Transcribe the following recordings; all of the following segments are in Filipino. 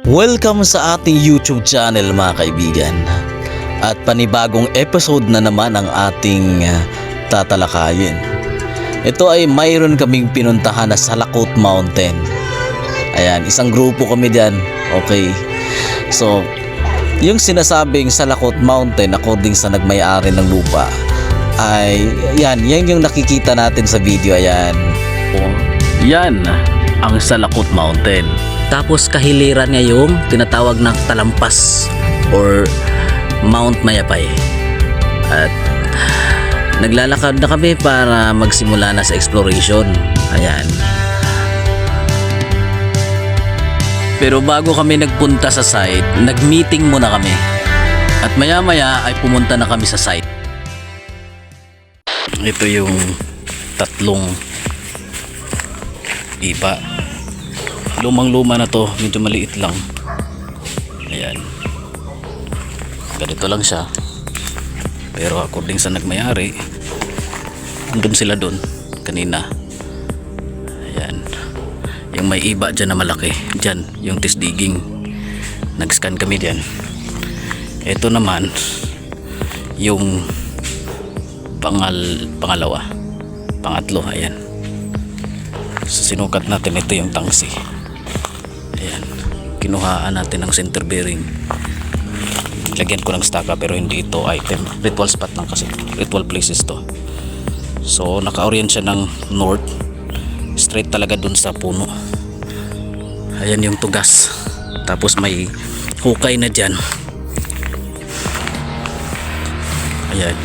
Welcome sa ating YouTube channel mga kaibigan. At panibagong episode na naman ang ating tatalakayin. Ito ay mayroon kaming pinuntahan na Salakot Mountain. Ayan, isang grupo kami dyan. Okay. So, yung sinasabing Salakot Mountain according sa nagmay-ari ng lupa ay yan yung nakikita natin sa video. Ayan. Yan ang Salakot Mountain. Tapos kahiliran niya yung tinatawag na Talampas or Mount Mayapay. At naglalakad na kami para magsimula na sa exploration. Ayan. Pero bago kami nagpunta sa site, nag-meeting muna kami. At maya-maya ay pumunta na kami sa site. Ito yung tatlong iba. Lumang-luma na to, medyo maliit lang. Ayan. Ganito lang siya. Pero according sa nagmayari, andun sila dun kanina. Ayan. Yung may iba dyan na malaki, dyan yung test digging. Nag-scan kami dyan. Ito naman yung pangatlo. Ayan. So, sinukat natin, ito yung tangsi. Ayan. Kinuhaan natin ng center bearing. Lagyan ko ng staka pero hindi ito item. Ritual spot lang kasi. Ritual places to. So naka-orient siya ng north. Straight talaga dun sa puno. Ayan yung tugas. Tapos may hukay na dyan. Ayan.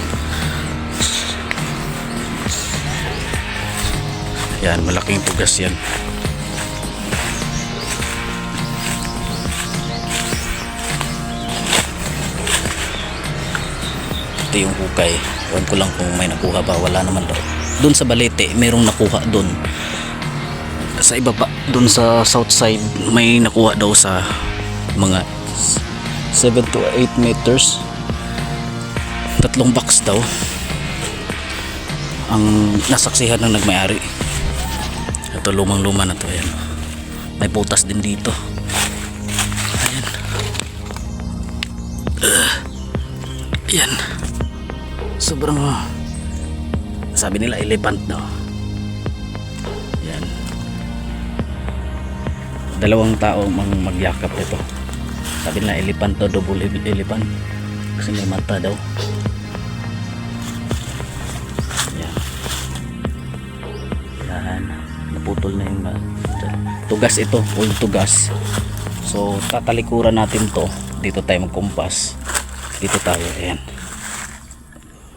Ayan, malaking tugas yan. Ito yung hukay. Ewan ko lang kung may nakuha ba. Wala naman daw. Doon sa Balete mayroong nakuha doon. Sa iba pa, doon sa south side may nakuha daw sa mga 7 to 8 meters. 3 box daw ang nasaksihan ng nagmayari. Ito lumang-luma na to. Ayan. May butas din dito. Ayan. Ayan. Sobrang sabi nila elephant daw. Yan. 2 tao magyakap ito. Sabi nila elephant daw, double elephant. Kasi may mata daw. Yan. Yan. Naputol na yung tugas ito. Full tugas. So tatalikuran natin to. Dito tayo magkumpas. Dito tayo. Ayan.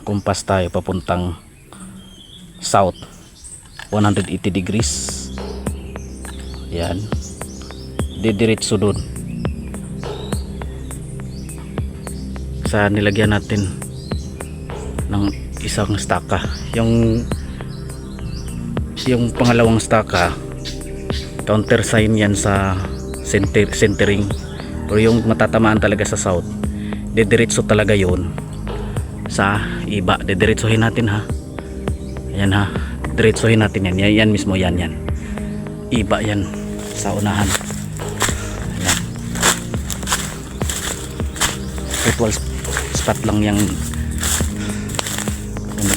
Kumpas tayo papuntang south 180 degrees. Yan. Didiretso doon sa nilagyan natin ng isang staka. Yung pangalawang staka counter sign yan sa centering. Pero yung matatamaan talaga sa south, didiretso talaga yun sa iba. Didiretsohin natin ha. Ayan ha. Diretsohin natin yan. Yan mismo yan. Iba yan sa unahan. Ayan. Ritual spot lang yung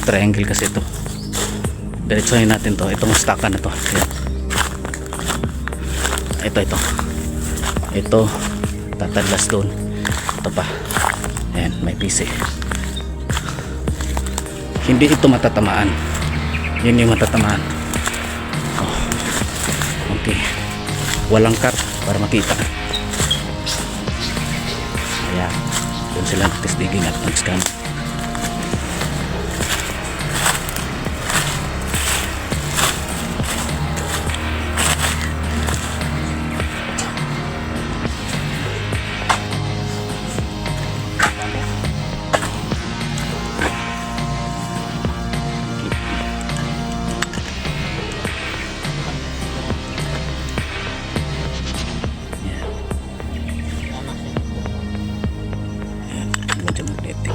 triangle kasi ito. Diretsohin natin to. Itong staka na to. Ayan. Ito. Tatadlas doon. Ito pa. Ayan. May PC. Hindi ito matatamaan. Yun yung matatamaan. Okay. Walang cart para makita. Ayan. Doon sila test digging at nag-scan. Magnetic.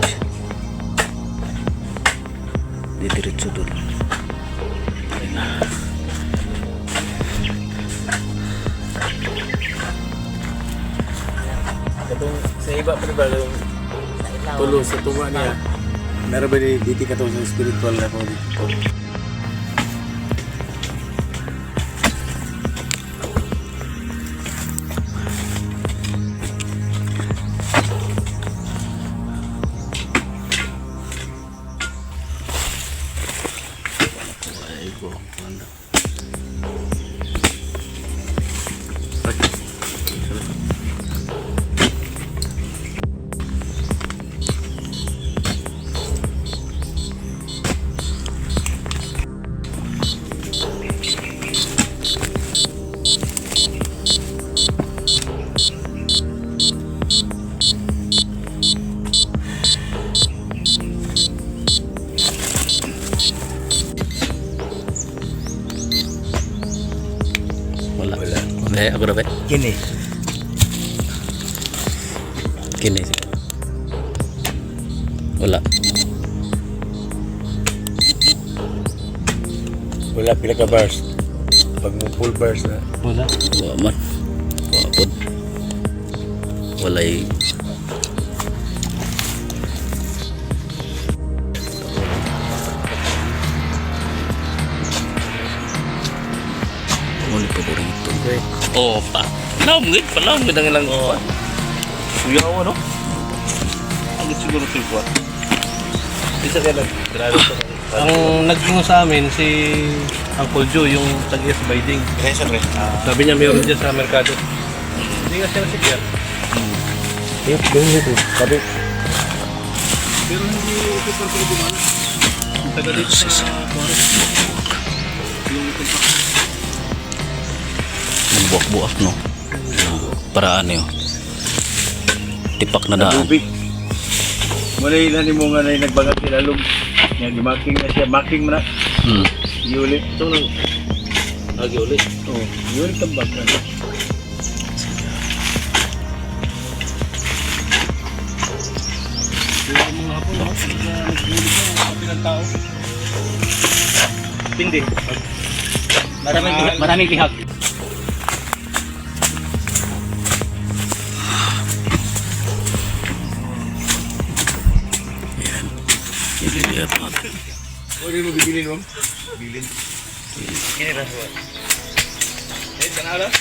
Katong sa iba pa ba yung tulo sa tunga niya. Meron ba dito katong sa spiritual na po dito? Wala. Wala. Ako na ba? Kini. Kini siya. Wala. Wala pila ka bars. Pag mo full bars na. Wala. Wala man. Wala po. Walay. Ano paborito? Okay. Oh, pa. Naumgit pa. Naumgit ang ilang Oh. Suyaw ano? Ang siguro ito po. Isa ka lang. Grabe to. Ang nagtungo sa amin si Uncle Joe, yung tag-S Biding. Reason rin. Sabi niya meron dyan sa merkado. Hindi nga siya nasigyan. Yung dito. Sabi. Pero hindi ito pa rin gumana. Taga dito sa forest. Yung compact. Buwak-buwak, no? Paraan yun. Tipak na daan. Tubig. Muna ilan mo nga na nagbangat ilalong. Yan, gimaking na siya. Making mo na. Hmm. Iulit. Ito lang. Lagi ulit. Oo. Iulit ang bag na. Yung mga hapon, no? Nag-ulit na. Sabi ng tao. Hindi. Maraming bihag. Ililihat natin. Pwede mo bibilin mo? Bilin. Kini na. Eh, sana